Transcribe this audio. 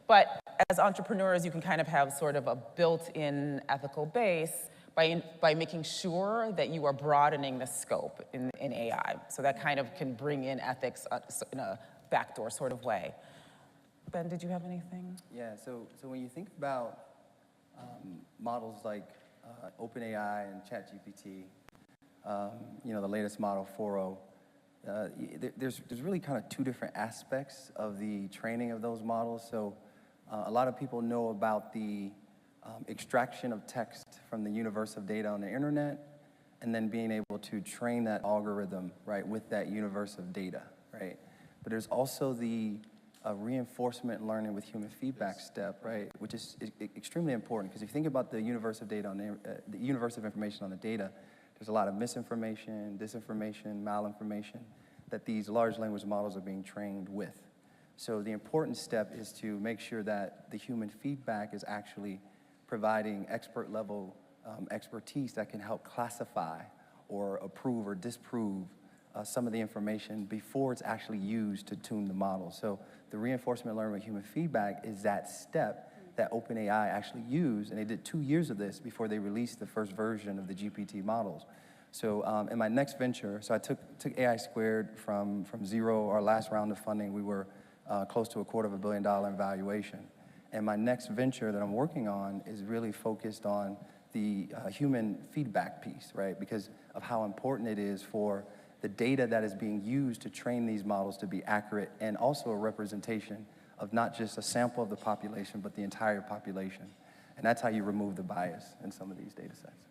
But as entrepreneurs, you can kind of have sort of a built-in ethical base by making sure that you are broadening the scope in AI. So that kind of can bring in ethics in a backdoor sort of way. Ben, did you have anything? Yeah, so when you think about models like OpenAI and ChatGPT, the latest model 4.0, there's really kind of two different aspects of the training of those models. So a lot of people know about the extraction of text from the universe of data on the internet, and then being able to train that algorithm, right, with that universe of data, right? But there's also the reinforcement learning with human feedback step, right, which is extremely important, because if you think about the universe of data on the universe of information on the data, there's a lot of misinformation, disinformation, malinformation that these large language models are being trained with. So the important step is to make sure that the human feedback is actually providing expert level expertise that can help classify or approve or disprove some of the information before it's actually used to tune the model. So the reinforcement learning with human feedback is that step that OpenAI actually used, and they did 2 years of this before they released the first version of the GPT models. So in my next venture, so I took AI Squared from zero. Our last round of funding, we were close to $250 million in valuation. And my next venture that I'm working on is really focused on the human feedback piece, right? Because of how important it is for the data that is being used to train these models to be accurate, and also a representation of not just a sample of the population, but the entire population. And that's how you remove the bias in some of these data sets.